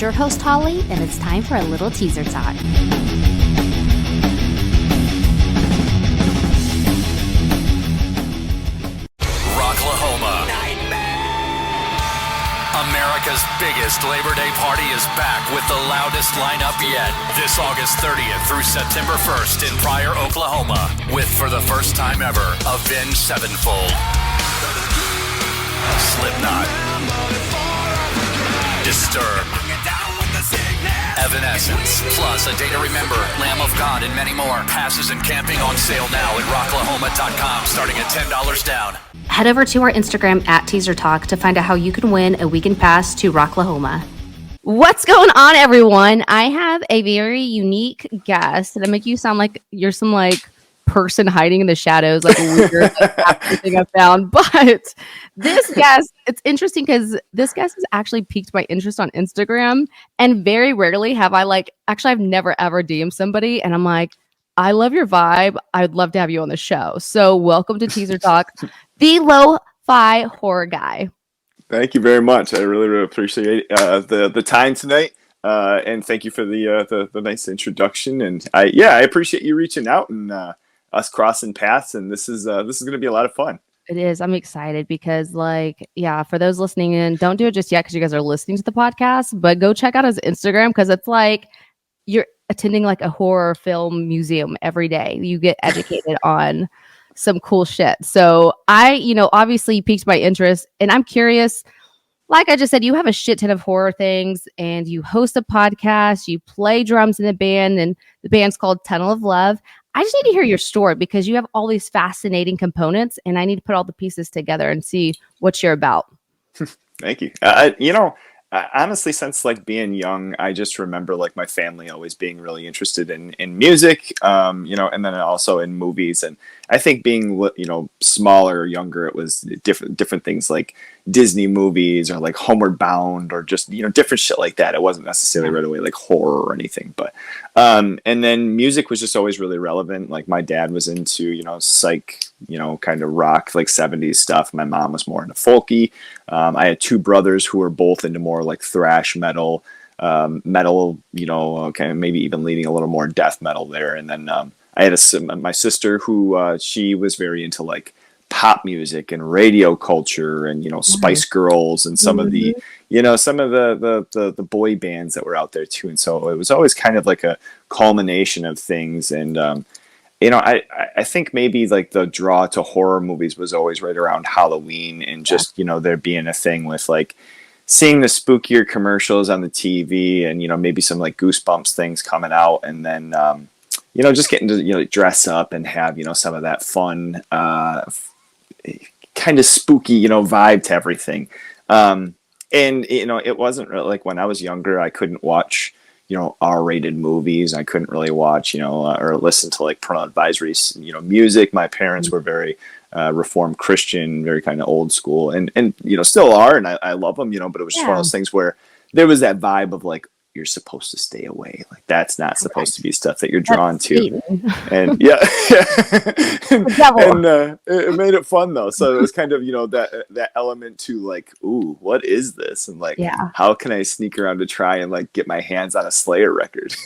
is your host, Holly, and it's time for a little teaser talk. Rocklahoma. America's biggest Labor Day party is back with the loudest lineup yet. This August 30th through September 1st in Pryor, Oklahoma, with, for the first time ever, Avenged Sevenfold, Slipknot, Disturbed, Evanescence, plus A Day to Remember, Lamb of God, and many more. Passes and camping on sale now at rocklahoma.com, starting at $10 down. Head over to our Instagram at Teaser Talk to find out how you can win a weekend pass to Rocklahoma. What's going on, everyone? I have a very unique guest, and I make you sound like you're some person hiding in the shadows, like a weird thing I found. But this guest, it's interesting because this guest has actually piqued my interest on Instagram, and very rarely have I I've never ever DM'd somebody, and I'm like, I love your vibe. I'd love to have you on the show. So welcome to Teaser Talk, the lo-fi horror guy. Thank you very much. I really appreciate the time tonight, and thank you for the nice introduction. And I appreciate you reaching out and us crossing paths. And this is going to be a lot of fun. It is. I'm excited because, for those listening in, don't do it just yet because you guys are listening to the podcast, but go check out his Instagram because it's like you're attending like a horror film museum every day. You get educated on some cool shit. So I, obviously piqued my interest, and I'm curious. Like I just said, you have a shit ton of horror things, and you host a podcast, you play drums in a band, and the band's called Tunnel of Love. I just need to hear your story because you have all these fascinating components, and I need to put all the pieces together and see what you're about. Thank you. Honestly, since being young, I just remember my family always being really interested in music, and then also in movies. And I think being smaller or younger, it was different things like Disney movies or Homeward Bound or just different shit like that. It wasn't necessarily right away horror or anything, but and then music was just always really relevant. My dad was into psych, kind of rock, 70s stuff. My mom was more into folky. I had two brothers who were both into more thrash metal, kind of maybe even leaning a little more death metal there. And then I had my sister who she was very into pop music and radio culture and Spice Girls and some of the the boy bands that were out there too. And so it was always kind of a culmination of things. And I think maybe the draw to horror movies was always right around Halloween and just there being a thing with seeing the spookier commercials on the TV and maybe some Goosebumps things coming out, and then just getting to dress up and have some of that fun kind of spooky vibe to everything. And it wasn't really when I was younger, I couldn't watch R-rated movies. I couldn't really watch or listen to parental advisory music. My parents were very Reformed Christian, very kind of old school, and still are, and I love them, but it was just one of those things where there was that vibe of you're supposed to stay away. That's not supposed to be stuff that you're drawn to. And and it made it fun though. So it was kind of, that element to ooh, what is this? And how can I sneak around to try and get my hands on a Slayer record?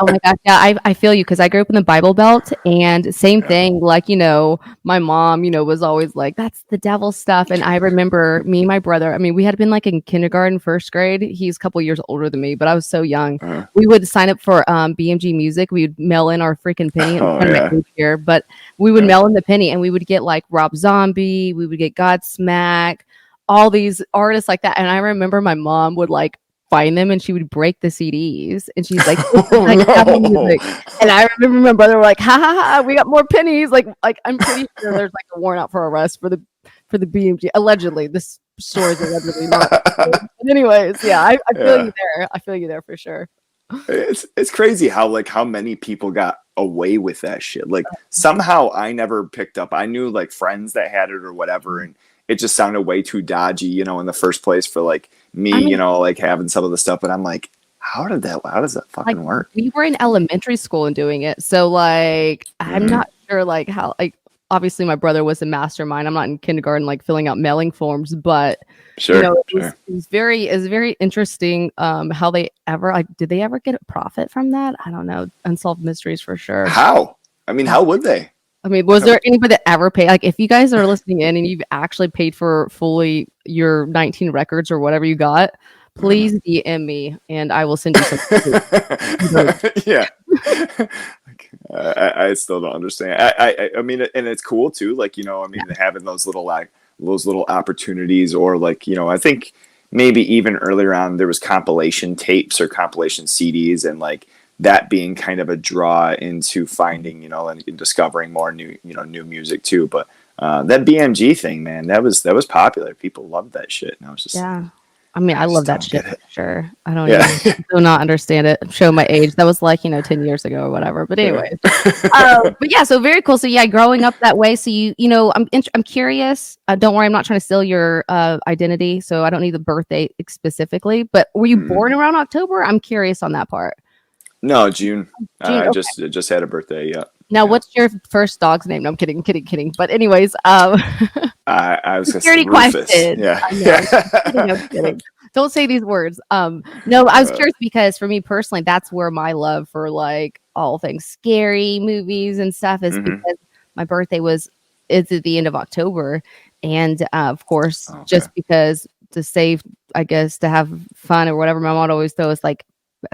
Oh my gosh. Yeah. I feel you. Cause I grew up in the Bible Belt, and same thing. My mom, was always that's the devil stuff. And I remember me and my brother, we had been in kindergarten, first grade. He's a couple years older than me, but I was so young. We would sign up for BMG Music. We would mail in our freaking penny. Here, but we would mail in the penny, and we would get Rob Zombie. We would get Godsmack, all these artists like that. And I remember my mom would find them, and she would break the CDs, and she's like, music. And I remember my brother were ha ha ha, we got more pennies. I'm pretty sure there's a warrant out for arrest for the BMG. Allegedly, this story is allegedly not. But anyways, yeah, I feel you there. I feel you there for sure. It's crazy how many people got away with that shit. Somehow I never picked up. I knew friends that had it or whatever, and it just sounded way too dodgy, in the first place for me, having some of the stuff. But I'm how does that fucking work? We were in elementary school and doing it, so I'm not sure how obviously my brother was a mastermind. I'm not in kindergarten like filling out mailing forms, but Sure, it was very interesting how they ever like did they ever get a profit from that? I don't know. Unsolved mysteries for sure. How? I mean, how would they? I mean, was there anybody that ever paid? Like, if you guys are listening in and you've actually paid for fully your 19 records or whatever you got, please DM me and I will send you some. Yeah. I still don't understand. I mean, and it's cool too. Like, I mean, having those little opportunities, or like, I think maybe even earlier on there was compilation tapes or compilation CDs, and like that being kind of a draw into finding, and discovering more new music too. But that BMG thing, man, that was popular. People loved that shit. And I was just, yeah. I mean, I love that shit for sure. I don't Yeah. do not understand it. I'm showing my age. That was like, 10 years ago or whatever. But anyway, but yeah, so very cool. So yeah, growing up that way. So I'm curious. Don't worry, I'm not trying to steal your identity. So I don't need the birthday specifically. But were you born around October? I'm curious on that part. No, June. June, I okay. just had a birthday. Yeah. Now, what's your first dog's name? No, I'm kidding. But anyways, I was security question. Yeah. I'm kidding. Don't say these words. No, I was curious because for me personally, that's where my love for like all things scary movies and stuff is, because my birthday is at the end of October, and of course, just because to save, I guess, to have fun or whatever, my mom always throws like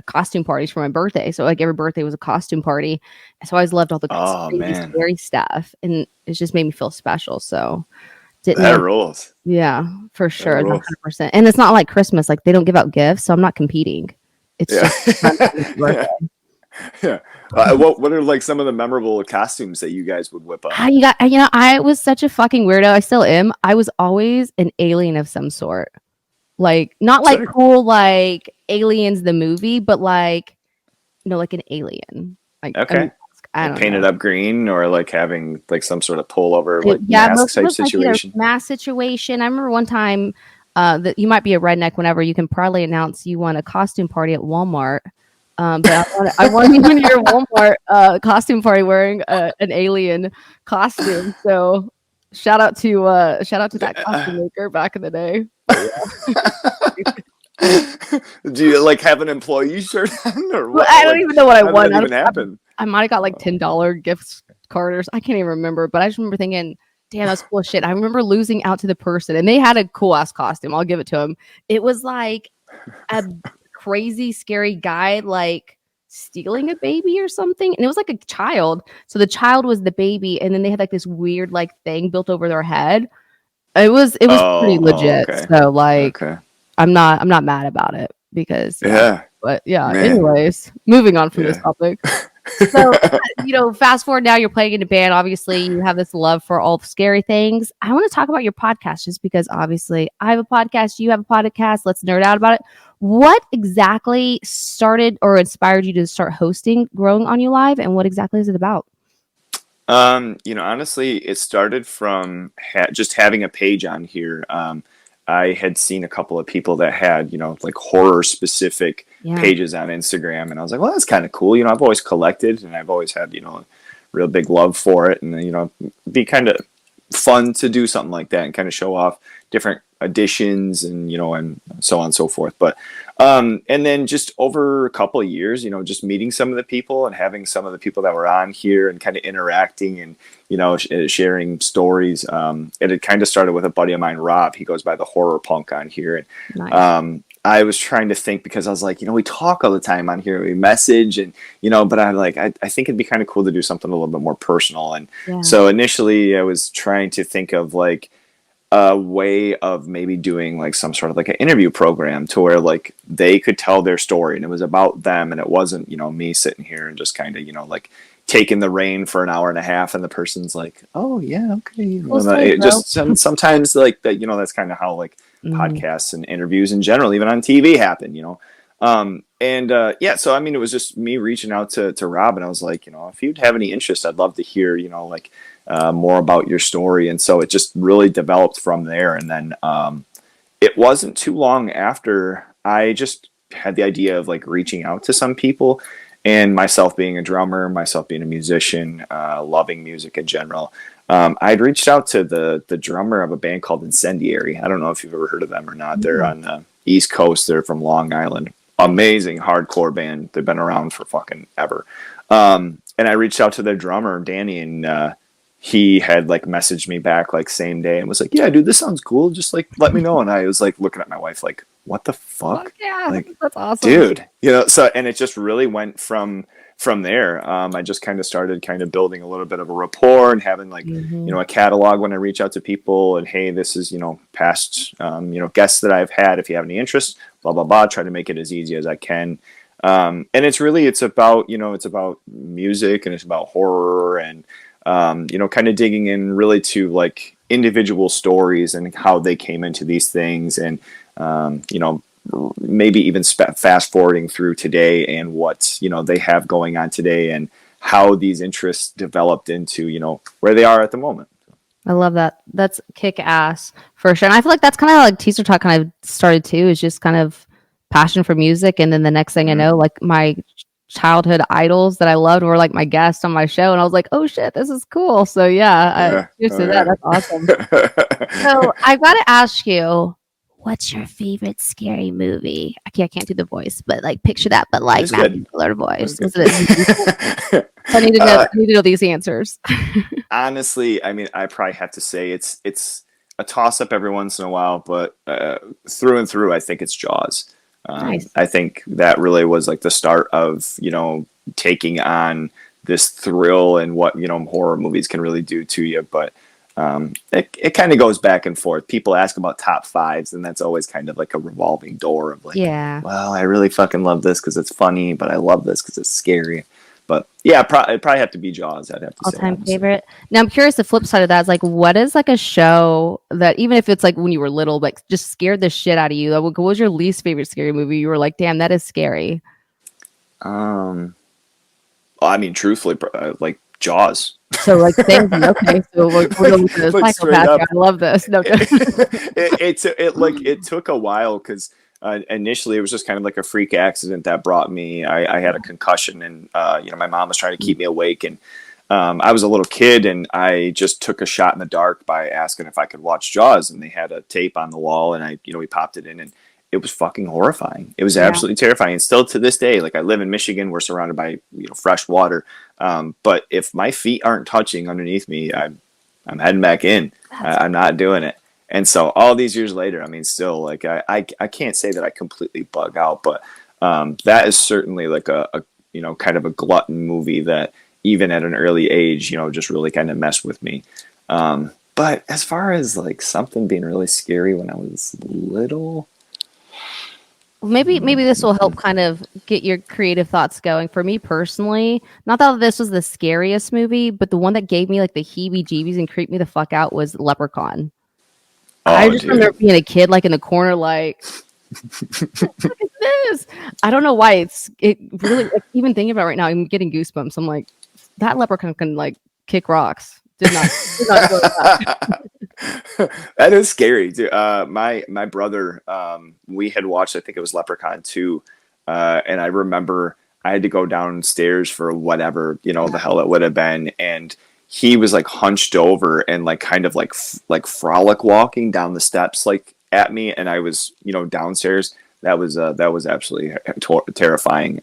costume parties for my birthday. So like every birthday was a costume party. So I always loved all the scary stuff, and it just made me feel special. So that rules. Yeah, for sure. 100%. And it's not like Christmas, like they don't give out gifts, so I'm not competing. It's just yeah. What are like some of the memorable costumes that you guys would whip up? I was such a fucking weirdo. I still am. I was always an alien of some sort. Like not like cool like Aliens the movie, but like like an alien. Like I don't painted up green, or like having like some sort of pullover like mask type situation. Like mask situation. I remember one time that you might be a redneck whenever you can proudly announce you won a costume party at Walmart. But I won one of your Walmart costume party wearing an alien costume. So shout out to that costume maker back in the day. Do you like have an employee shirt on, or what? I don't even know what I won. That even happened? I might have got like $10 gift card, I can't even remember, but I just remember thinking, damn, that's cool as shit. I remember losing out to the person, and they had a cool ass costume. I'll give it to them. It was like a crazy, scary guy, like stealing a baby or something. And it was like a child. So the child was the baby, and then they had like this weird like thing built over their head. It was pretty legit. Okay. So like I'm not mad about it because but yeah, man. Anyways, moving on from this topic. So, fast forward now, you're playing in a band. Obviously, you have this love for all the scary things. I want to talk about your podcast just because obviously I have a podcast, you have a podcast. Let's nerd out about it. What exactly started or inspired you to start hosting Growing on You Live, and what exactly is it about? Honestly, it started from just having a page on here. I had seen a couple of people that had, like horror specific pages on Instagram. And I was like, well, that's kind of cool. I've always collected, and I've always had, a real big love for it. And, be kind of fun to do something like that and kind of show off different editions and, and so on and so forth. But, and then just over a couple of years, just meeting some of the people and having some of the people that were on here and kind of interacting and, sharing stories. It had kind of started with a buddy of mine, Rob. He goes by the Horror Punk on here. And, nice. I was trying to think, because I was like, we talk all the time on here, we message and, but I'm like, I think it'd be kind of cool to do something a little bit more personal. And so initially I was trying to think of like a way of maybe doing like some sort of like an interview program to where like they could tell their story and it was about them, and it wasn't, me sitting here and just kind of, like taking the reign for an hour and a half and the person's like, oh yeah, okay. Sometimes like that, that's kind of how like podcasts and interviews in general, even on TV, happen, so I mean, it was just me reaching out to Rob, and I was like, if you'd have any interest, I'd love to hear, like more about your story. And so it just really developed from there. And then it wasn't too long after I just had the idea of like reaching out to some people, and myself being a drummer, myself being a musician, loving music in general. I'd reached out to the drummer of a band called Incendiary. I don't know if you've ever heard of them or not. They're on the East Coast. They're from Long Island. Amazing hardcore band. They've been around for fucking ever. And I reached out to their drummer, Danny, and he had like messaged me back like same day and was like, "Yeah, dude, this sounds cool. Just like let me know." And I was like looking at my wife like, "What the fuck? Yeah, Like, that's awesome, dude." So and it just really went from there. I just kind of started kind of building a little bit of a rapport and having like a catalog when I reach out to people and, hey, this is past guests that I've had. If you have any interest, blah blah blah. Try to make it as easy as I can. And it's about music and it's about horror and kind of digging in really to like individual stories and how they came into these things and maybe even fast forwarding through today and what they have going on today and how these interests developed into where they are at the moment. I love that. That's kick ass for sure. And I feel like that's kind of like Teaser Talk kind of started too, is just kind of passion for music. And then the next thing I know, like my childhood idols that I loved were like my guests on my show. And I was like, oh shit, this is cool. So cheers to that. That's awesome. So I've got to ask you, what's your favorite scary movie? I can't do the voice, but like picture that, but like Matthew Miller voice. I need to know these answers. Honestly, I mean, I probably have to say it's a toss up every once in a while, but through and through, I think it's Jaws. Nice. I think that really was like the start of taking on this thrill and what horror movies can really do to you, but. It kind of goes back and forth. People ask about top fives, and that's always kind of like a revolving door of like, well, I really fucking love this because it's funny, but I love this because it's scary. But yeah, it'd probably have to be Jaws. I'd have to say all-time favorite. Now I'm curious. The flip side of that is like, what is like a show that even if it's like when you were little, like just scared the shit out of you? Like, what was your least favorite scary movie? You were like, damn, that is scary. Well, I mean, truthfully, like Jaws. So like same okay, so we're going to the psychopath. I love this. No, it took a while because initially it was just kind of like a freak accident that brought me. I had a concussion and my mom was trying to keep me awake and I was a little kid and I just took a shot in the dark by asking if I could watch Jaws and they had a tape on the wall and we popped it in and it was fucking horrifying. It was absolutely terrifying. And still to this day, like I live in Michigan, we're surrounded by fresh water. But if my feet aren't touching underneath me, I'm heading back in. I'm not doing it. And so all these years later, I mean, still like I can't say that I completely bug out, but that is certainly like a kind of a glutton movie that even at an early age, just really kind of messed with me. But as far as like something being really scary when I was little. Maybe this will help kind of get your creative thoughts going. For me personally, not that this was the scariest movie, but the one that gave me like the heebie-jeebies and creeped me the fuck out was Leprechaun. I just remember being a kid like in the corner like, what is this? I don't know why it really like, even thinking about it right now, I'm getting goosebumps. I'm like, that Leprechaun can like kick rocks. Did not go that. That is scary too. My brother, we had watched, I think it was Leprechaun 2, and I remember I had to go downstairs for whatever the hell it would have been, and he was like hunched over and like kind of like frolic walking down the steps like at me, and I was downstairs. That was absolutely terrifying.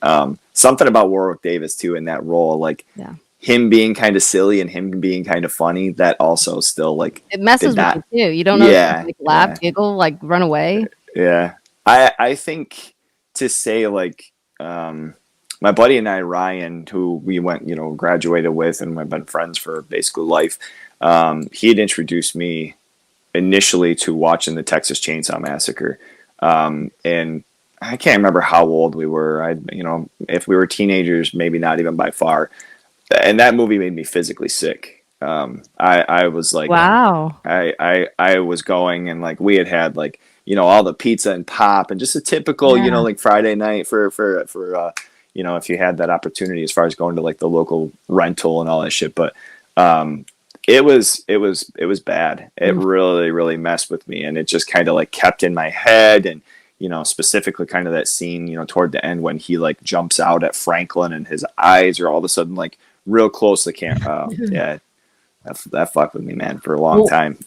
Something about Warwick Davis too in that role, like. Yeah. Him being kind of silly and him being kind of funny, that also still like it messes with you too. You don't know if like laugh, giggle, like run away. Yeah. I think to say like my buddy and I, Ryan, who we went, graduated with and we've been friends for basically life, he had introduced me initially to watching the Texas Chainsaw Massacre. And I can't remember how old we were. If we were teenagers, maybe not even by far. And that movie made me physically sick. I was like, wow. I was going and like we had like all the pizza and pop and just a typical like Friday night for if you had that opportunity as far as going to like the local rental and all that shit. But it was bad. It really messed with me, and it just kind of like kept in my head and. Specifically kind of that scene, toward the end when he like jumps out at Franklin and his eyes are all of a sudden like real close to camera. Yeah, that fucked with me, man, for a long Well, time.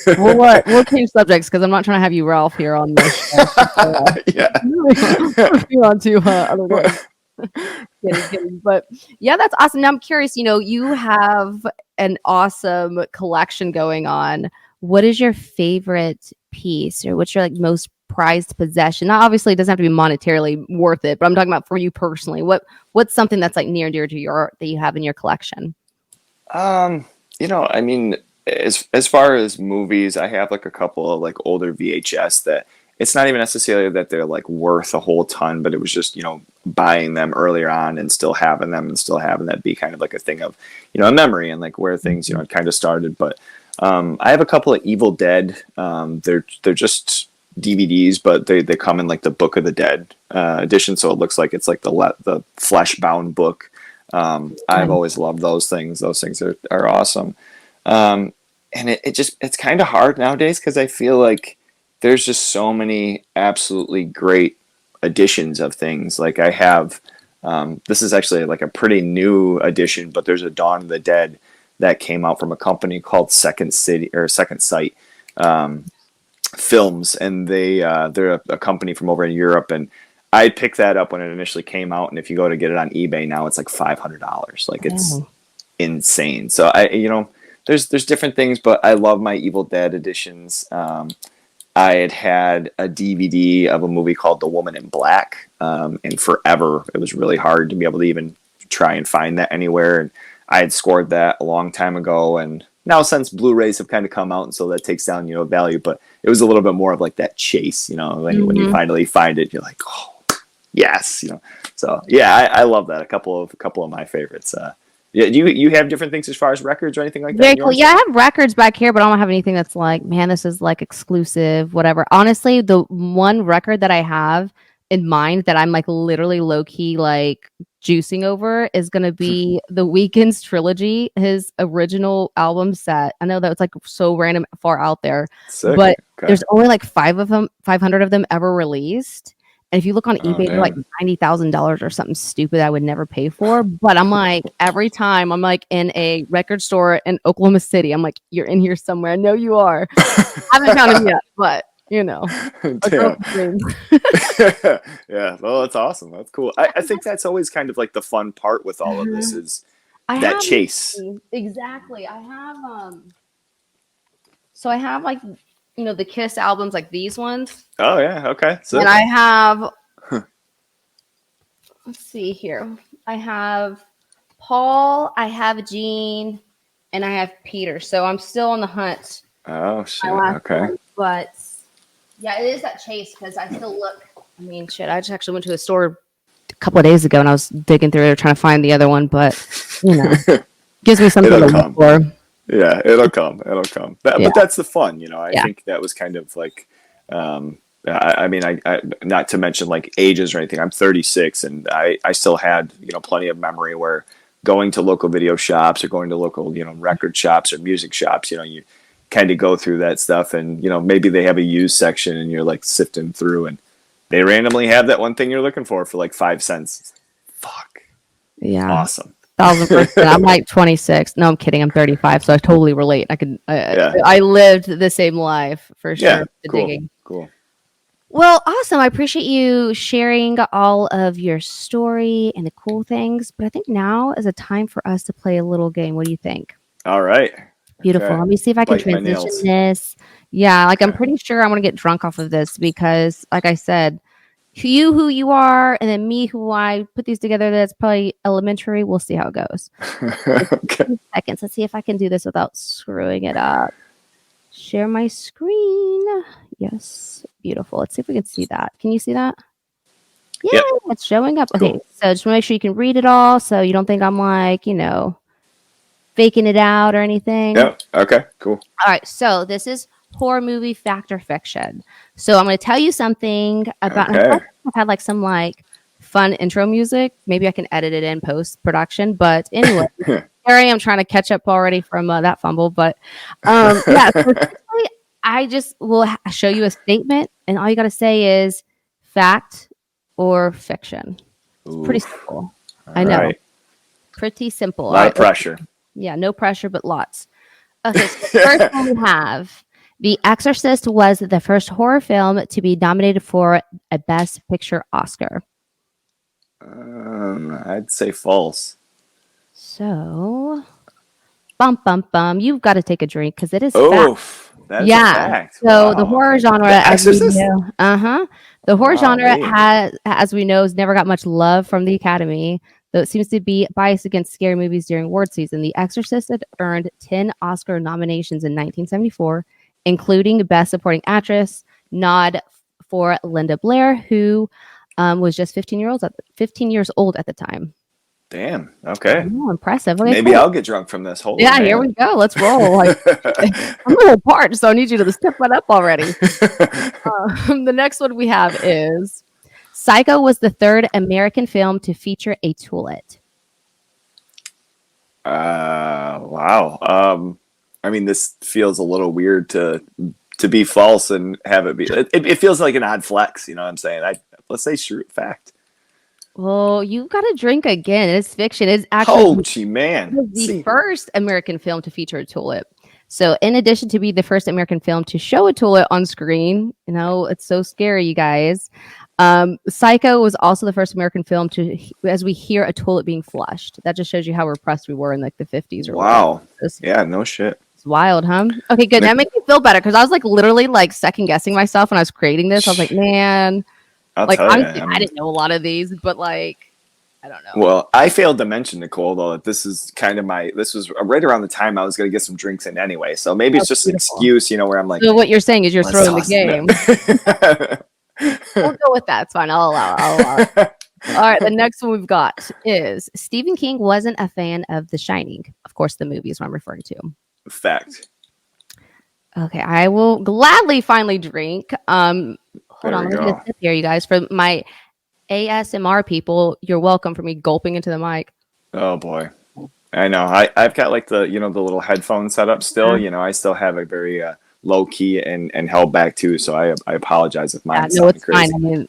well, what? We'll change subjects because I'm not trying to have you Ralph here on this show. Yeah. Moving on to other topics. Kidding. But yeah, that's awesome. Now I'm curious, you have an awesome collection going on. What is your favorite piece or what's your like most prized possession? Now, obviously it doesn't have to be monetarily worth it, but I'm talking about for you personally. What's something that's like near and dear to your that you have in your collection? I mean, as far as movies, I have like a couple of like older VHS that it's not even necessarily that they're like worth a whole ton, but it was just, buying them earlier on and still having them and still having that be kind of like a thing of, a memory and like where things, kind of started. But I have a couple of Evil Dead. They're just DVDs, but they come in like the Book of the Dead edition, so it looks like it's like the flesh bound book. I've always loved those things. Those things are awesome. And it's kind of hard nowadays because I feel like there's just so many absolutely great editions of things. Like I have, this is actually like a pretty new edition, but there's a Dawn of the Dead that came out from a company called Second Sight Films, and they're a company from over in Europe, and I picked that up when it initially came out, and if you go to get it on eBay now, it's like $500. Like it's insane. So there's different things, but I love my Evil Dead editions. I had a DVD of a movie called The Woman in Black, and forever it was really hard to be able to even try and find that anywhere. And I had scored that a long time ago, and now since Blu-rays have kind of come out, and so that takes down value, but it was a little bit more of like that chase, when you finally find it, you're like, oh yes, So yeah, I love that. A couple of my favorites. Yeah, do you have different things as far as records or anything like that? Very cool. Yeah, I have records back here, but I don't have anything that's like, man, this is like exclusive, whatever. Honestly, the one record that I have in mind that I'm like literally low key like juicing over is gonna be The Weeknd's trilogy, his original album set. I know that was like so random, far out there, Sick. but Okay. there's only like 500 of them ever released. And if you look on eBay, they're like $90,000 or something stupid I would never pay for. But I'm like, every time I'm like in a record store in Oklahoma City, I'm like, you're in here somewhere. I know you are. I haven't found him yet, but Damn. Yeah, well, that's awesome. That's cool. I think that's always kind of like the fun part with all of this is that chase. Exactly. I have like the Kiss albums, like these ones. Oh yeah, okay. So. And I have, let's see here. I have Paul, I have Gene, and I have Peter. So I'm still on the hunt. Oh shit. Okay. One, but yeah, it is that chase because I still look. I mean, shit. I just actually went to a store a couple of days ago and I was digging through it trying to find the other one, but gives me something to look for. Yeah, it'll come. But that's the fun, I think that was kind of like, I mean, I not to mention like ages or anything. I'm 36 and I still had, plenty of memory where going to local video shops or going to local, record shops or music shops, you kind of go through that stuff and, maybe they have a used section and you're like sifting through and they randomly have that one thing you're looking for like 5 cents. Fuck. Yeah. Awesome. 1,000%. I'm like 26. No, I'm kidding. I'm 35, so I totally relate. I lived the same life for sure. Yeah, Digging. Cool. Well, awesome. I appreciate you sharing all of your story and the cool things. But I think now is a time for us to play a little game. What do you think? All right. Beautiful. Okay. Let me see if I can transition this. Yeah, like I'm pretty sure I'm gonna get drunk off of this because, like I said, who you are, and then me who I put these together. That's probably elementary. We'll see how it goes. Okay. 2 seconds. Let's see if I can do this without screwing it up. Share my screen. Yes, beautiful. Let's see if we can see that. Can you see that? Yeah, yep. It's showing up. Cool. Okay, so just make sure you can read it all, so you don't think I'm like faking it out or anything. Yeah. Okay. Cool. All right. So this is horror movie fact or fiction. So I'm going to tell you something about. Okay. I've had like some like fun intro music. Maybe I can edit it in post production. But anyway, here I am trying to catch up already from that fumble. But yeah. So I just will show you a statement, and all you got to say is fact or fiction. It's pretty simple. I know. Right. Pretty simple. A lot of pressure. Yeah, no pressure, but lots. Okay, so the first one we have The Exorcist was the first horror film to be nominated for a Best Picture Oscar. I'd say false. So, bum bum bum, you've got to take a drink because it is fact. Oof, that's a Yeah. fact. So the Wow. horror Okay. genre, The as we Exorcist? know, the horror Wow, genre me. has, as we know, has never got much love from the Academy. Though it seems to be biased against scary movies during award season. The Exorcist had earned 10 Oscar nominations in 1974, including Best Supporting Actress, nod for Linda Blair, who was just 15 years old at the time. Damn. Okay. Oh, impressive. Okay, Maybe cool. I'll get drunk from this. Holy Yeah, man. here we go. Let's roll. Like, I'm a little parched, so I need you to step that up already. The next one we have is Psycho was the third American film to feature a toilet. Wow. I mean, this feels a little weird to be false and have it be. It feels like an odd flex. You know what I'm saying? Let's say true fact. Well, you got to drink again. It is fiction. It's actually Holy man! the first American film to feature a toilet. So, in addition to be the first American film to show a toilet on screen, you know, it's so scary, you guys. Psycho was also the first American film to, as we hear a toilet being flushed. That just shows you how repressed we were in like the 50s or Wow. whatever. Yeah, no shit. It's wild, huh? Okay, good. That makes me feel better because I was like literally like second guessing myself when I was creating this. I was like, man, I'll like tell you. honestly, I didn't know a lot of these, but like, I don't know. Well, I failed to mention, Nicole, though, that this is kind of this was right around the time I was going to get some drinks in anyway. So maybe it's just an excuse, you know, where I'm like. So what you're saying is you're let's throwing the game. We'll go with that. It's fine. I'll allow it. All right. The next one we've got is Stephen King wasn't a fan of The Shining. Of course, the movie is what I'm referring to. Fact. Okay. I will gladly finally drink. Hold There on. we Let me get go. a sip here, you guys. For my ASMR people, you're welcome for me gulping into the mic. Oh boy, I know. I've got like the the little headphone setup still. You know, I still have a very low key and held back too. So I apologize if mine No, it's crazy. fine. I mean,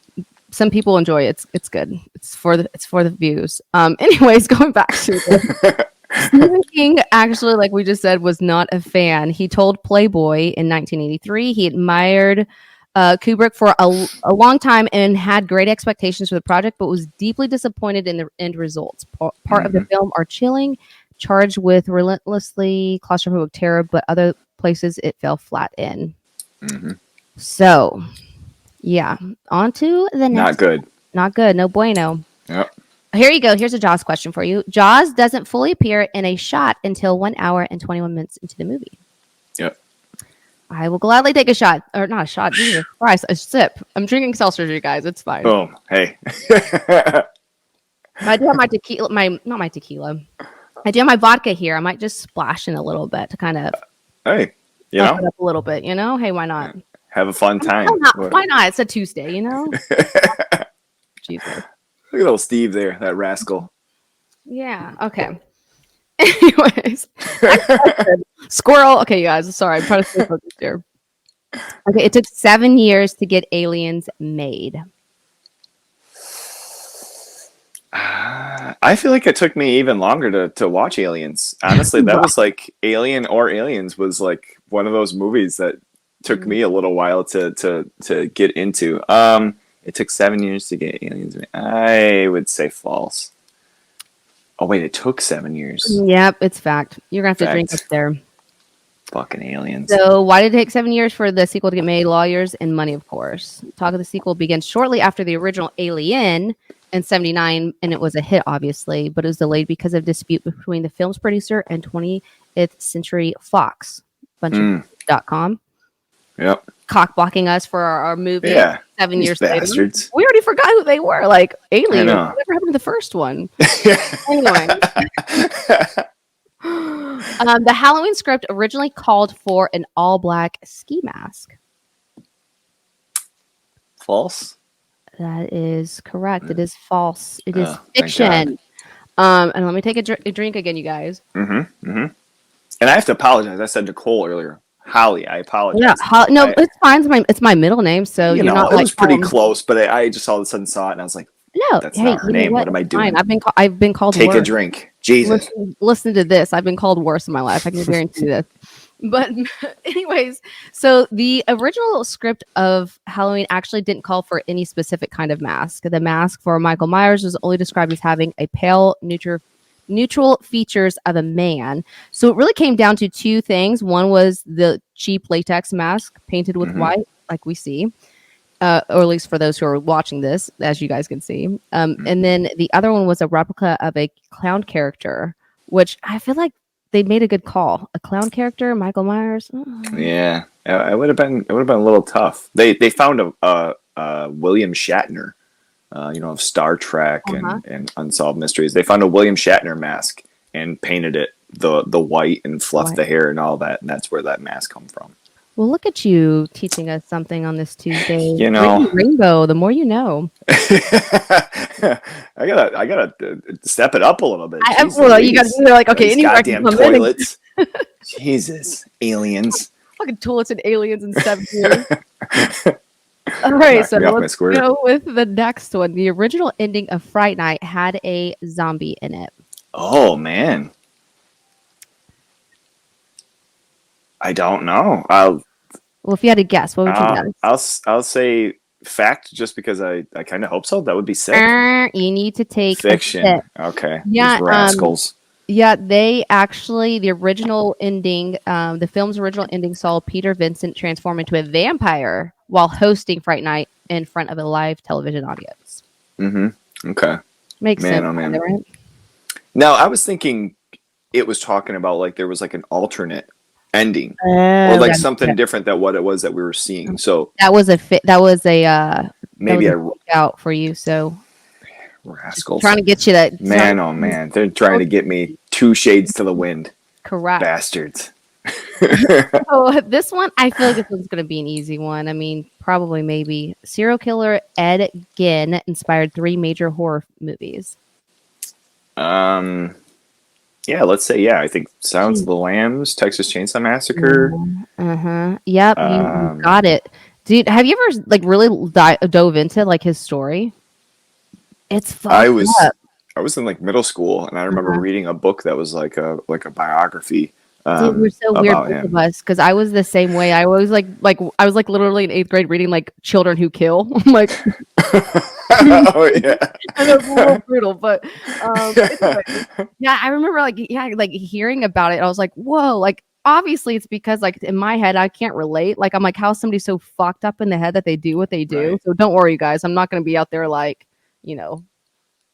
some people enjoy it. It's good. It's for the views. Anyways, going back to this. Stephen King actually, like we just said, was not a fan. He told Playboy in 1983 he admired Kubrick for a long time and had great expectations for the project, but was deeply disappointed in the end results. Part of the film are chilling, charged with relentlessly claustrophobic terror, but other places it fell flat in. So, yeah, on to the next. Not good. Not good. No bueno. Yep. Here you go. Here's a Jaws question for you. Jaws doesn't fully appear in a shot until 1 hour and 21 minutes into the movie. Yep. I will gladly take a shot. Or not a shot. Jesus Christ. A sip. I'm drinking seltzer, you guys. It's fine. Boom. Hey. I do have my tequila. Not my tequila. I do have my vodka here. I might just splash in a little bit to kind of Hey. You up it know, up a little bit. You know? Hey, why not? have a fun time. Why not? It's a Tuesday, you know? Jesus. Look at old Steve there, that rascal. Yeah. Okay. Anyways, squirrel. Okay, you guys. Sorry, I'm trying to stay focused here. Okay, it took 7 years to get Aliens made. I feel like it took me even longer to watch Aliens. Honestly, that was like Alien or Aliens was like one of those movies that took me a little while to get into. It took 7 years to get Aliens made. I would say false. Oh wait, it took 7 years. Yep, it's fact. You're gonna have to drink up there. Fucking Aliens. So, why did it take 7 years for the sequel to get made? Lawyers and money, of course. Talk of the sequel begins shortly after the original Alien in '79, and it was a hit, obviously, but it was delayed because of dispute between the film's producer and 20th Century Fox. Bunch.com. Yep. Cock blocking us for our movie. Yeah. 7 These years bastards. later. We already forgot who they were. Like Aliens. I know. Whatever happened to the first one? Anyway. The Halloween script originally called for an all-black ski mask. False. That is correct. It is false. It is thank fiction. And let me take a drink again, you guys. And I have to apologize. I said Nicole earlier. Hollie, I apologize. Yeah, no, it's fine. It's my middle name, so you you're know, not it like was pretty close, but I just all of a sudden saw it and I was like, No, that's not her you know name. What am I It's doing? fine. I've been called Take worse. a drink. Jesus. Listen to this. I've been called worse in my life. I can guarantee this. But anyways, so the original script of Halloween actually didn't call for any specific kind of mask. The mask for Michael Myers was only described as having a pale, neutral features of a man. So it really came down to two things. One was the cheap latex mask painted with Mm-hmm. white, like we see, or at least for those who are watching this, as you guys can see. And then the other one was a replica of a clown character, which I feel like they made a good call. A clown character, Michael Myers. Yeah, it would have been a little tough. They found a William Shatner, of Star Trek Uh-huh. and Unsolved Mysteries. They found a William Shatner mask and painted it the white and fluffed Right. the hair and all that, and that's where that mask come from. Well, look at you teaching us something on this Tuesday. You Rainy know, Rainbow, the more you know. I gotta step it up a little bit. Jeez Well, you got Louise. you're like, okay, These anywhere I can goddamn come in and toilets. Jesus, aliens. fucking toilets and aliens and stuff. All right, Knock so me off my let's square. go with the next one. The original ending of Fright Night had a zombie in it. Oh man, I don't know. I'll Well, if you had to guess, what would you I'll say fact just because I kind of hope so. That would be sick. guess? You need to take a Fiction. sip. Okay. Yeah, These rascals. Yeah, they actually, the original ending, the film's original ending saw Peter Vincent transform into a vampire while hosting Fright Night in front of a live television audience. Mm-hmm. Okay. Makes Man, sense, oh man. right? Now I was thinking it was talking about like there was like an alternate ending or Oh, like something different than what it was that we were seeing. So that was a fit. That was a maybe that was a fake out for you. So rascals. trying to get you that. Man, oh man, they're trying to get me 2 shades to the wind, Correct. bastards. So this one, I feel like this one's going to be an easy one. I mean, probably maybe serial killer Ed Gein inspired 3 major horror movies. Yeah, let's say I think Sounds of the Lambs, Texas Chainsaw Massacre. Yep, you got it, dude. Have you ever like really dove into like his story? It's fucked I was up. I was in like middle school, and I remember reading a book that was like a biography Dude, we're so weird, about both of him. us, because I was the same way. I was like I was like literally in 8th grade reading like Children Who Kill. I'm like, Oh yeah. I know it's a little brutal, but anyway. Yeah, I remember like hearing about it. I was like, whoa, like obviously it's because like in my head I can't relate. Like I'm like, how is somebody so fucked up in the head that they do what they do? Right. So don't worry, you guys. I'm not gonna be out there like,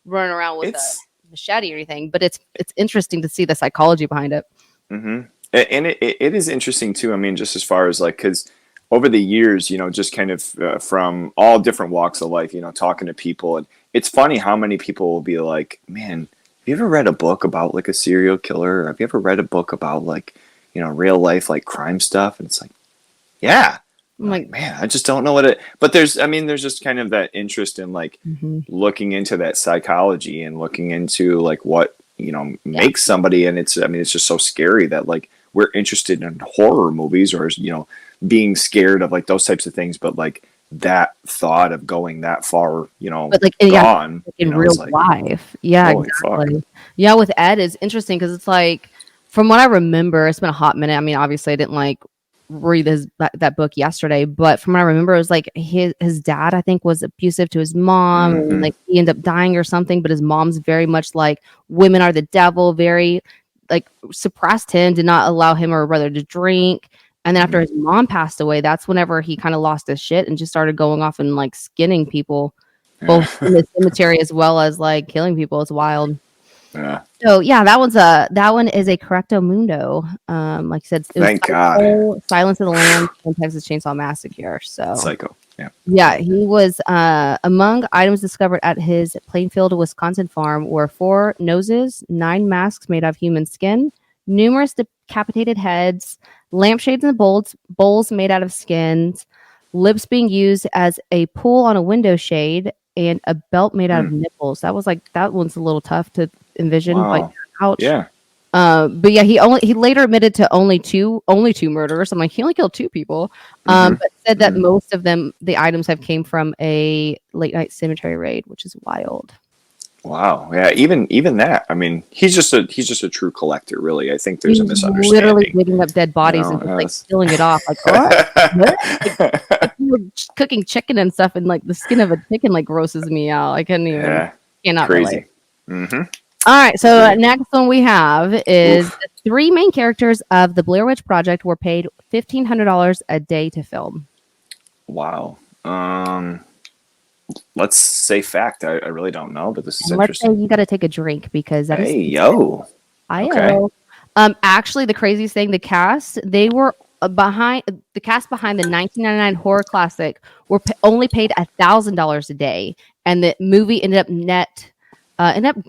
running around with a It's machete or anything. But it's interesting to see the psychology behind it. and it is interesting too. I mean, just as far as like, because over the years, just kind of from all different walks of life, talking to people, and it's funny how many people will be like, "Man, have you ever read a book about like a serial killer? Or have you ever read a book about like, real life like crime stuff?" And it's like, yeah. I'm like, Man, I just don't know what it. But there's just kind of that interest in like looking into that psychology and looking into like what makes somebody, and it's just so scary that like we're interested in horror movies or being scared of like those types of things, but like that thought of going that far, but like gone in real like, life. Yeah, holy exactly. fuck. Yeah, with Ed is interesting because it's like from what I remember, it's been a hot minute. I mean, obviously I didn't like read that book yesterday, but from what I remember, it was like his dad, I think, was abusive to his mom, and like he ended up dying or something. But his mom's very much like women are the devil, very like suppressed him, did not allow him or her brother to drink. And then after his mom passed away, that's whenever he kind of lost his shit and just started going off and like skinning people, both in the cemetery as well as like killing people. It's wild. Yeah. So yeah, that one is a correcto mundo. Like I said, it was Thank God. Silence of the Lambs and Texas Chainsaw Massacre. So Psycho. yeah, he was among items discovered at his Plainfield, Wisconsin farm were 4 noses, 9 masks made of human skin, numerous decapitated heads, lampshades and bowls made out of skins, lips being used as a pull on a window shade, and a belt made out of nipples. That one's a little tough to envision. Wow. Like, ouch. Yeah. But yeah, he later admitted to only two murders. I'm like, he only killed 2 people. But said that most of them, the items have came from a late night cemetery raid, which is wild. Wow. Yeah. Even that. I mean, he's just a true collector. Really, I think there's a He's literally misunderstanding. digging up dead You bodies and know. just like peeling it off. Like, what? Like you were cooking chicken and stuff, and like the skin of a chicken like grosses me out. I couldn't even Yeah. cannot relate. Crazy. Mm-hmm. All right, so Agree. next one we have is Oof. the three main characters of the Blair Witch Project were paid $1,500 a day to film. Wow. Let's say fact. I really don't know, but this is And let's say interesting. you got to take a drink because that is Hey, yo. I Okay. know. Actually, the craziest thing, the cast they were behind the cast behind the 1999 horror classic were only paid $1,000 a day, and the movie ended up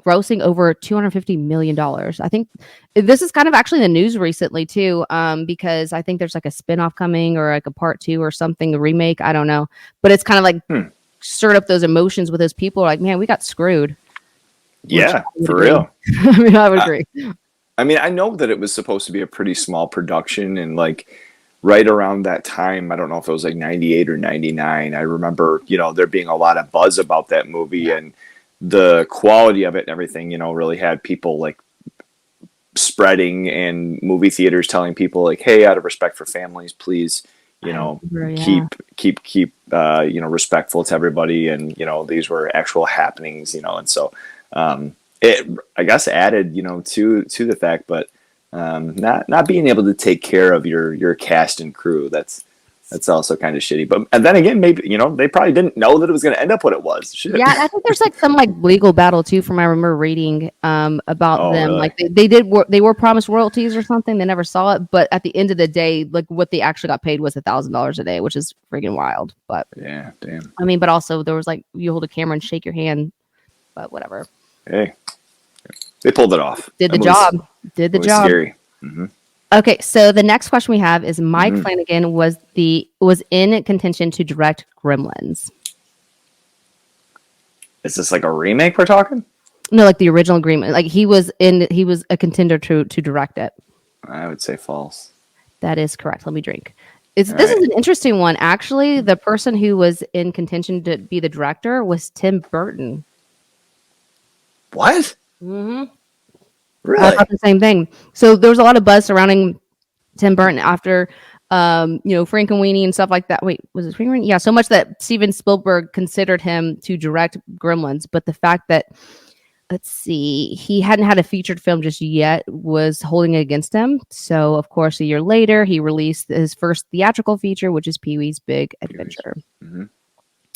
grossing over $250 million. I think this is kind of actually in the news recently too, because I think there's like a spinoff coming or like a part two or something, a remake. I don't know, but it's kind of like stirred up those emotions with those people. Like, man, we got screwed. Which Yeah, I would for agree. real. I mean, I would agree. I mean, I know that it was supposed to be a pretty small production, and like right around that time, I don't know if it was like 98 or 99. I remember, there being a lot of buzz about that movie and the quality of it and everything, really had people like spreading and movie theaters telling people like, hey, out of respect for families, please, Yeah. respectful to everybody. And, these were actual happenings, and so, it, I guess, added, to the fact, but, not being able to take care of your cast and crew. That's also kind of shitty. But and then again, maybe they probably didn't know that it was going to end up what it was. Shit. Yeah, I think there's like some like legal battle too. From I remember reading about Oh, them. really? Like they were promised royalties or something. They never saw it, but at the end of the day, like what they actually got paid was $1,000 a day, which is freaking wild. But Yeah, damn. I mean, but also there was like you hold a camera and shake your hand, but whatever. Hey, they pulled it off. Did the That job. Did the was job. scary. Mm-hmm. Okay, so the next question we have is Mike Flanagan was in contention to direct Gremlins. Is this like a remake we're talking? No, like the original agreement. Like he was a contender to direct it. I would say false. That is correct. Let me drink. All This right. is an interesting one. Actually, the person who was in contention to be the director was Tim Burton. What? Mm-hmm. Really? I thought the same thing. So there was a lot of buzz surrounding Tim Burton after, Frankenweenie and stuff like that. Wait, was it Frankenweenie? Yeah, so much that Steven Spielberg considered him to direct Gremlins, but the fact that, let's see, he hadn't had a featured film just yet was holding it against him. So, of course, a year later, he released his first theatrical feature, which is Pee-wee's Big Adventure. Mm-hmm.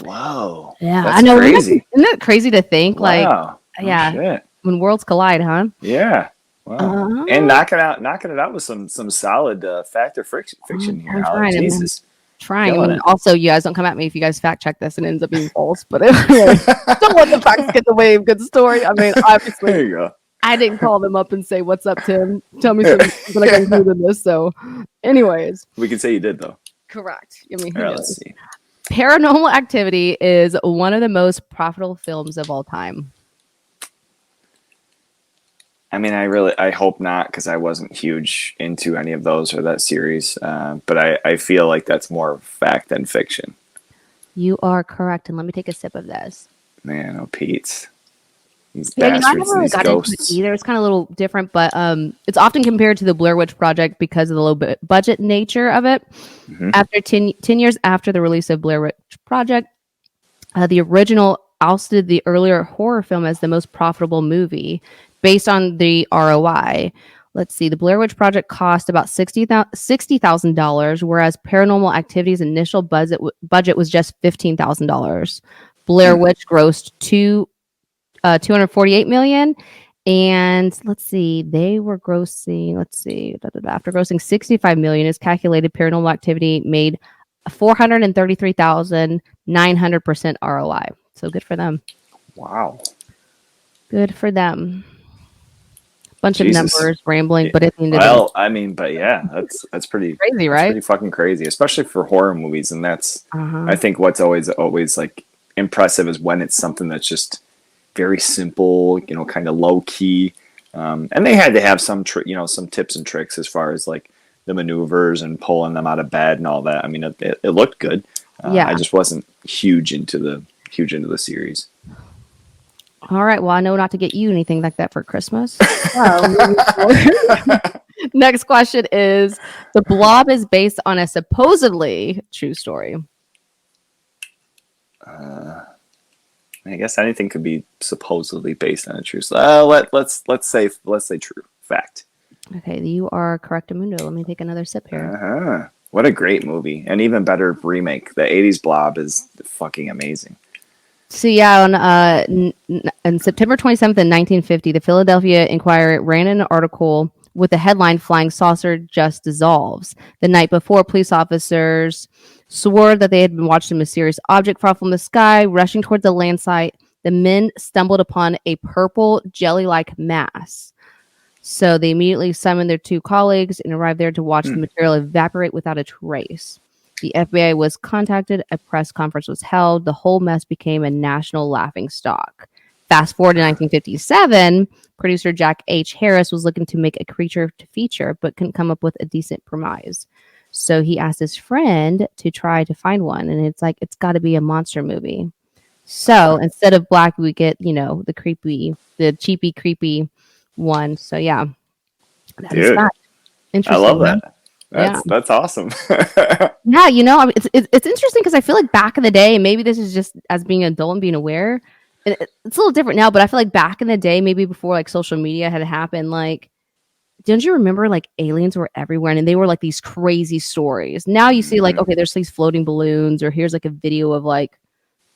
Wow. Yeah, That's I know. crazy. Isn't that crazy to think? Like, Wow. yeah, Shit. when worlds collide, huh? Yeah. Wow. Uh-huh. And knocking it out with some solid fact or fiction here. I'm Hollie. trying, Jesus. Trying. Killing it. Also, you guys don't come at me if you guys fact check this and it ends up being false. But anyway, don't let the facts get in the way of good story. I mean, There obviously, you go. I didn't call them up and say, "What's up, Tim? Tell me something I can include in this." So, anyways, We can say you did though. correct. I mean, All right, let's see. Paranormal Activity is one of the most profitable films of all time. I mean, I hope not, because I wasn't huge into any of those or that series. But I feel like that's more fact than fiction. You are correct, and let me take a sip of this. Man, oh Pete, these Yeah, I bastards, never really these got into ghosts. it either. It's kind of a little different, but it's often compared to the Blair Witch Project because of the low budget nature of it. Mm-hmm. After 10 years after the release of Blair Witch Project, the original ousted the earlier horror film as the most profitable movie based on the ROI. Let's see, the Blair Witch Project cost about $60,000, whereas Paranormal Activity's initial budget was just $15,000. Blair Witch grossed $248 million, and let's see, they were grossing. After grossing $65 million, is calculated Paranormal Activity made 433,900% ROI. So good for them. Wow. Good for them. Bunch Jesus. of numbers, rambling, but at the end of Well, I mean, but yeah, that's pretty crazy, that's right? pretty fucking crazy, especially for horror movies. And that's Uh-huh. I think what's always like impressive is when it's something that's just very simple, kind of low key. And they had to have some some tips and tricks as far as like the maneuvers and pulling them out of bed and all that. I mean, it looked good. Yeah. I just wasn't huge into the series. All right. Well, I know not to get you anything like that for Christmas. Moving forward. Next question is: The Blob is based on a supposedly true story. I guess anything could be supposedly based on a true. Let's say true fact. Okay, you are correct, Amundo. Let me take another sip here. Uh-huh. What a great movie, and even better remake. The '80s Blob is fucking amazing. So yeah, on September 27th in 1950, the Philadelphia Inquirer ran an article with the headline "Flying Saucer Just Dissolves." The night before, police officers swore that they had been watching a mysterious object fall from the sky, rushing towards the land site. The men stumbled upon a purple jelly-like mass. So they immediately summoned their two colleagues and arrived there to watch the material evaporate without a trace. The FBI was contacted, a press conference was held, the whole mess became a national laughingstock. Fast forward to 1957, producer Jack H. Harris was looking to make a creature to feature, but couldn't come up with a decent premise. So he asked his friend to try to find one, and it's like, it's got to be a monster movie. So instead of black, we get, the cheapy, creepy one. So yeah, that is Dude, that. I Interesting. love that. Yeah. That's awesome. Yeah, I mean, it's interesting because I feel like back in the day, maybe this is just as being an adult and being aware. It's a little different now, but I feel like back in the day, maybe before like social media had happened, like, don't you remember like aliens were everywhere and they were like these crazy stories? Now you see like, okay, there's these floating balloons, or here's like a video of like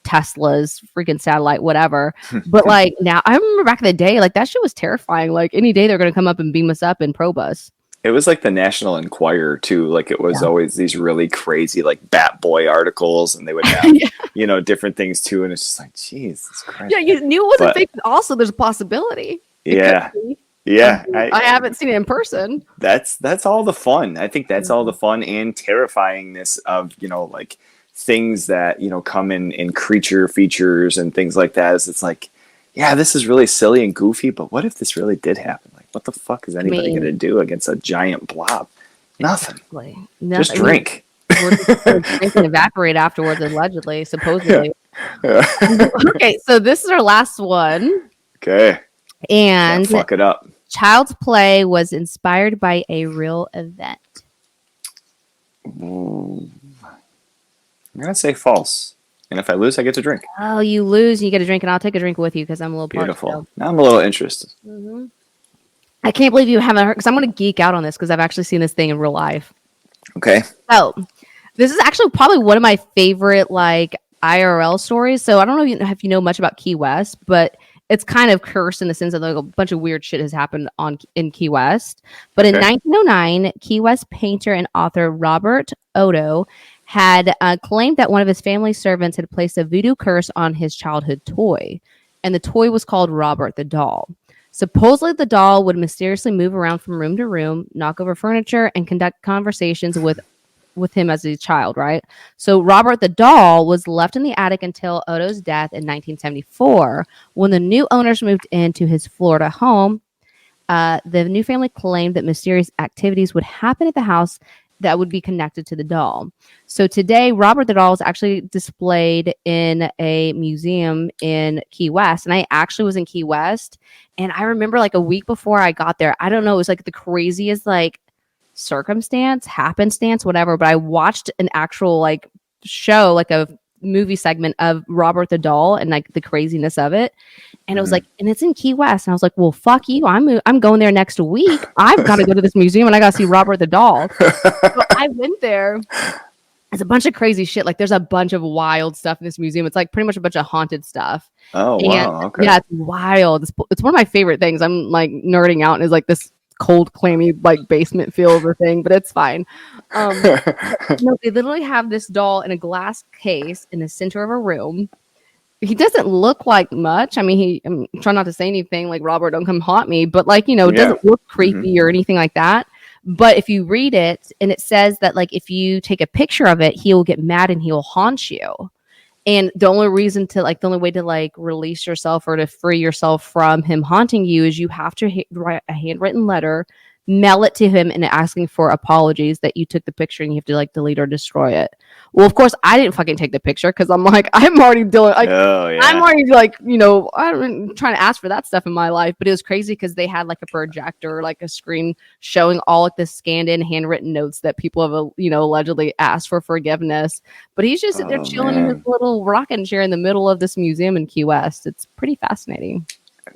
Tesla's freaking satellite, whatever. But like now, I remember back in the day, like that shit was terrifying. Like any day they're gonna come up and beam us up and probe us. It was like the National Enquirer too. Like it was always these really crazy like Bat Boy articles, and they would have different things too. And it's just like, Jesus Christ. Yeah, you knew it wasn't fake. But also, there's a possibility. Yeah, yeah. I haven't seen it in person. That's all the fun. I think that's all the fun and terrifyingness of like things that come in creature features and things like that. Is it's like, yeah, this is really silly and goofy, but what if this really did happen? Like, what the fuck is anybody going to do against a giant blob? Nothing. Exactly. Just drink. We're drink and evaporate afterwards, allegedly, supposedly. Yeah. Okay, so this is our last one. Okay. And can't fuck it up. Child's Play was inspired by a real event. I'm going to say false. And if I lose, I get to drink. Oh, you lose, and you get a drink, and I'll take a drink with you because I'm a little beautiful. parched. Now I'm a little interested. Mm-hmm. I can't believe you haven't heard, because I'm going to geek out on this because I've actually seen this thing in real life. Okay. So this is actually probably one of my favorite like IRL stories. So I don't know if you know much about Key West, but it's kind of cursed in the sense that like a bunch of weird shit has happened in Key West. But in 1909, Key West painter and author Robert Odo had claimed that one of his family servants had placed a voodoo curse on his childhood toy. And the toy was called Robert the Doll. Supposedly, the doll would mysteriously move around from room to room, knock over furniture, and conduct conversations with him as a child, right? So Robert the Doll was left in the attic until Odo's death in 1974. When the new owners moved into his Florida home, the new family claimed that mysterious activities would happen at the house that would be connected to the doll. So today, Robert the Doll is actually displayed in a museum in Key West. And I actually was in Key West. And I remember like a week before I got there, I don't know, it was like the craziest like happenstance, whatever. But I watched an actual like show, like a movie segment of Robert the Doll and like the craziness of it. And it was like, and it's in Key West. And I was like, well, fuck you. I'm going there next week. I've got to go to this museum and I got to see Robert the Doll. So I went there. There's a bunch of crazy shit. Like there's a bunch of wild stuff in this museum. It's like pretty much a bunch of haunted stuff. Oh, wow. Okay. Yeah, it's wild. It's one of my favorite things. I'm like nerding out and it's like this cold, clammy, like basement feel of thing, but it's fine. No, they literally have this doll in a glass case in the center of a room. He doesn't look like much. I mean, I'm trying not to say anything like Robert, don't come haunt me, but like, it doesn't look creepy or anything like that. But if you read it and it says that like if you take a picture of it, he'll get mad and he'll haunt you. And the only way to like release yourself or to free yourself from him haunting you is you have to write a handwritten letter mail it to him and asking for apologies that you took the picture and you have to like delete or destroy it. Well, of course, I didn't fucking take the picture because I'm like, I'm already doing like, Oh I'm yeah. already like, you know, I'm trying to ask for that stuff in my life. But it was crazy because they had like a projector, like a screen showing all like the scanned in handwritten notes that people have, you know, allegedly asked for forgiveness. But he's just sitting there Oh chilling in his man. little rocking chair in the middle of this museum in Key West. It's pretty fascinating.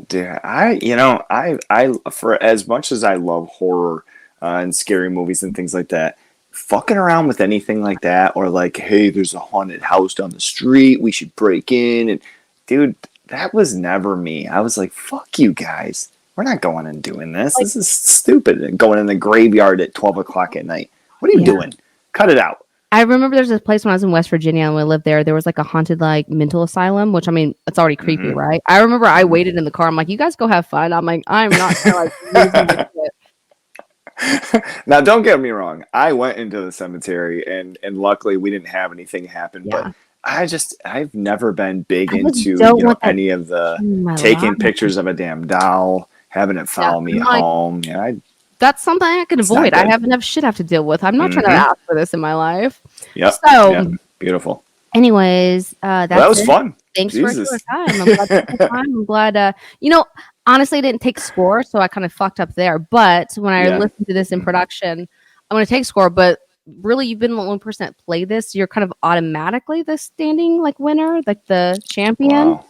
Dude, I for as much as I love horror and scary movies and things like that, fucking around with anything like that, or like, hey, there's a haunted house down the street, we should break in, and dude, that was never me. I was like, fuck you guys, we're not going and doing this. Like, This is stupid. And going in the graveyard at 12 o'clock at night. What are you yeah. doing? Cut it out. I remember there's a place when I was in West Virginia and we lived there. There was like a haunted like mental asylum, which I mean, it's already creepy, Hmm. right? I remember I waited in the car. I'm like, you guys go have fun. I'm like, I'm not gonna like losing my shit. Now, don't get me wrong. I went into the cemetery, and luckily we didn't have anything happen. But Yeah, I've never been big I just into don't want that any of the in my taking life. pictures of a damn doll, having it Yeah, follow me I'm like, home. Yeah, that's something I can it's not avoid. I good. have enough shit I have to deal with. I'm not trying to Hmm. ask for this in my life. Yep. Yep. So, Beautiful. anyways, Well, that that's was it. fun. Thanks for your Jesus. time. I'm glad you took the time. I'm glad, you know, honestly, I didn't take score, so I kind of fucked up there. But when I Yeah. listened to this in production, I'm going to take score. But really, you've been the only person that played this. You're kind of automatically the standing like winner, like the champion. Wow.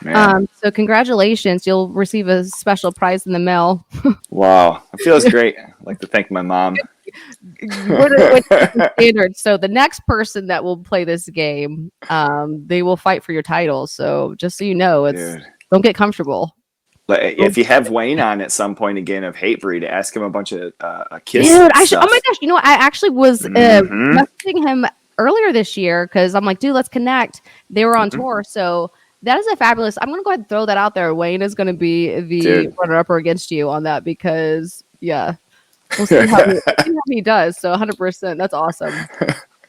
Man. So congratulations. You'll receive a special prize in the mail. Wow. It feels great. I'd like to thank my mom. What standard? So the next person that will play this game, they will fight for your title. So just so you know, it's Dude. don't get comfortable. If you have Wayne on at some point again of Hatebreed, ask him a bunch of Kiss Dude, I should. Oh stuff. my gosh! You know, I actually was Hmm. messaging him earlier this year because I'm like, dude, let's connect. They were on tour, so that is a fabulous. I'm gonna go ahead and throw that out there. Wayne is gonna be the Dude. runner-up against you on that because yeah, we'll see how he does. So 100%, that's awesome.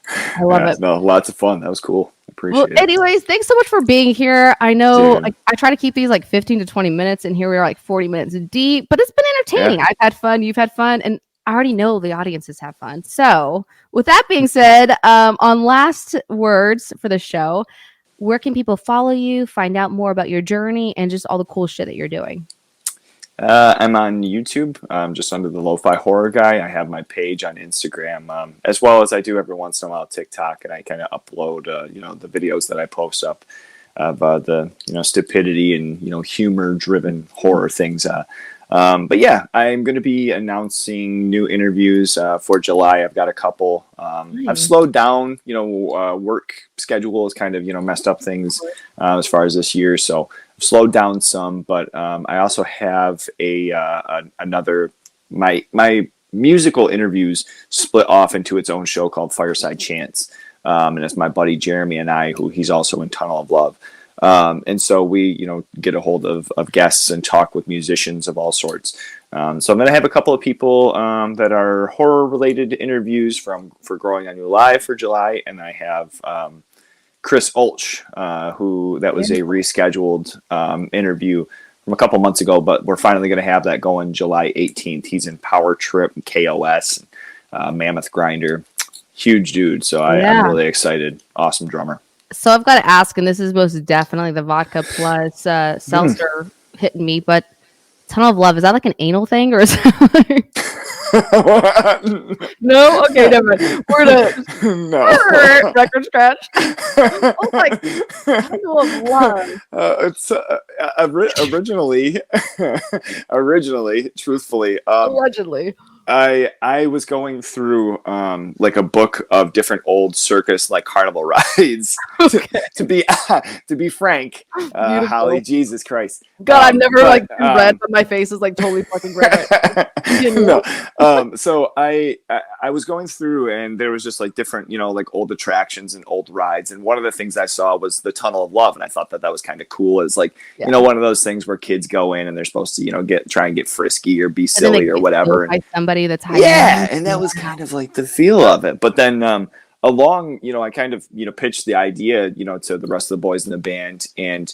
I love it. No, lots of fun. That was cool. Well, Appreciate it. anyways, thanks so much for being here. I know Dude. like, I try to keep these like 15 to 20 minutes, and here we are like 40 minutes deep, but it's been entertaining. Yeah. I've had fun, you've had fun, and I already know the audiences have fun. So, with that being said, on last words for the show, where can people follow you, find out more about your journey, and just all the cool shit that you're doing? I'm on YouTube, just under the Lo-Fi Horror Guy. I have my page on Instagram, as well as I do every once in a while TikTok, and I kind of upload, the videos that I post up of the, stupidity and, humor-driven horror things. But yeah, I'm going to be announcing new interviews for July. I've got a couple. I've slowed down, work schedule has kind of, messed up things as far as this year. So I've slowed down some, but I also have another, my musical interviews split off into its own show called Fireside Chants. And it's my buddy Jeremy and I, who he's also in Tunnel of Love. And so we, get a hold of guests and talk with musicians of all sorts. So I'm going to have a couple of people that are horror-related interviews for Growing on You Live for July, and I have Chris Ulch, who that was a rescheduled interview from a couple months ago, but we're finally going to have that going July 18th. He's in Power Trip, KOS, Mammoth Grinder. Huge dude, so I'm really excited. Awesome drummer. So I've got to ask, and this is most definitely the vodka plus seltzer hitting me, but Tunnel of Love, is that like an anal thing or is that no? Okay, never mind. We're gonna record scratch. Oh my Tunnel of Love. It's originally, truthfully, Allegedly. I was going through like a book of different old circus like carnival rides. To be frank, Holly, Jesus Christ. God, I've never been red, but my face is like totally fucking red. No. So I was going through, and there was just like different, like old attractions and old rides, and one of the things I saw was the Tunnel of Love, and I thought that was kind of cool. It's like one of those things where kids go in and they're supposed to try and get frisky or be silly or whatever. By somebody that's hiding. Yeah, and that was kind of like the feel of it. But then along, I kind of pitched the idea, to the rest of the boys in the band, and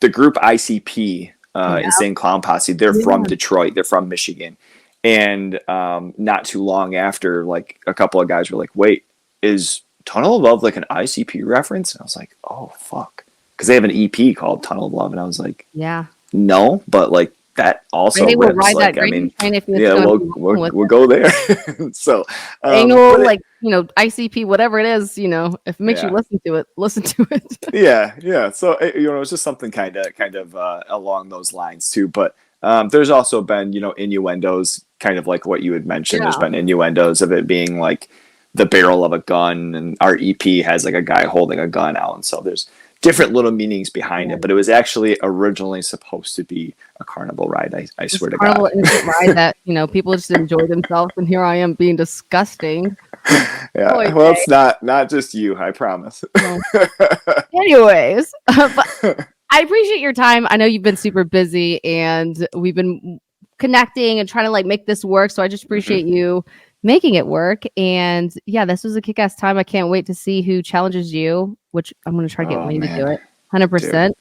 the group ICP, Insane Clown Posse. They're from Detroit. They're from Michigan. And not too long after, like a couple of guys were like, "Wait, is Tunnel of Love like an ICP reference?" And I was like, "Oh fuck," because they have an EP called Tunnel of Love, and I was like, Yeah. "No," but like that also They will rips. ride Like that I mean, gravy train if it's yeah, gonna we'll be we'll, wrong with we'll it. go there. So, Anal, but like, ICP, whatever it is, if it makes you Yeah. listen to it, listen to it. yeah. So it was just something kind of along those lines too. But there's also been innuendos, kind of like what you had mentioned. There's Yeah. been innuendos of it being like the barrel of a gun, and our EP has like a guy holding a gun out, and so there's different little meanings behind it. But it was actually originally supposed to be a carnival ride. I swear to Carnival God. innocent ride that, people just enjoy themselves, and here I am being disgusting. Yeah. Oy Well, vey. it's not just you, I promise. Well, anyways, but I appreciate your time. I know you've been super busy, and we've been connecting and trying to like make this work. So I just appreciate you making it work. And yeah, this was a kick-ass time. I can't wait to see who challenges you, which I'm going to try to get Oh, Lane to man. do it 100%.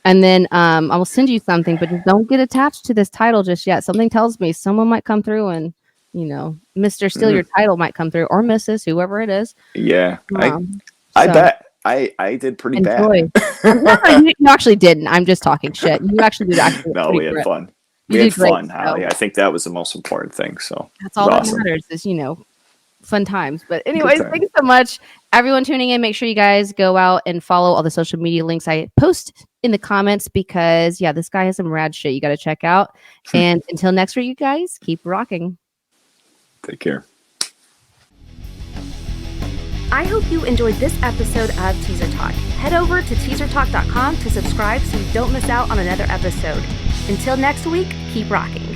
And then I will send you something, but just don't get attached to this title just yet. Something tells me someone might come through and, Mr. Steal Your Title might come through, or Mrs., whoever it is. Yeah. I So bet. I did pretty enjoy. bad. No, you actually didn't. I'm just talking shit. You actually did No, pretty we had great. fun. You We had did great, fun, Hollie. so I think that was the most important thing. So that's it was all that awesome. matters is, fun times. But anyways, time. thank you so much. Everyone tuning in, make sure you guys go out and follow all the social media links I post in the comments because, yeah, this guy has some rad shit you got to check out. And until next week, you guys, keep rocking. Take care. I hope you enjoyed this episode of Teaser Talk. Head over to teasertalk.com to subscribe so you don't miss out on another episode. Until next week, keep rocking.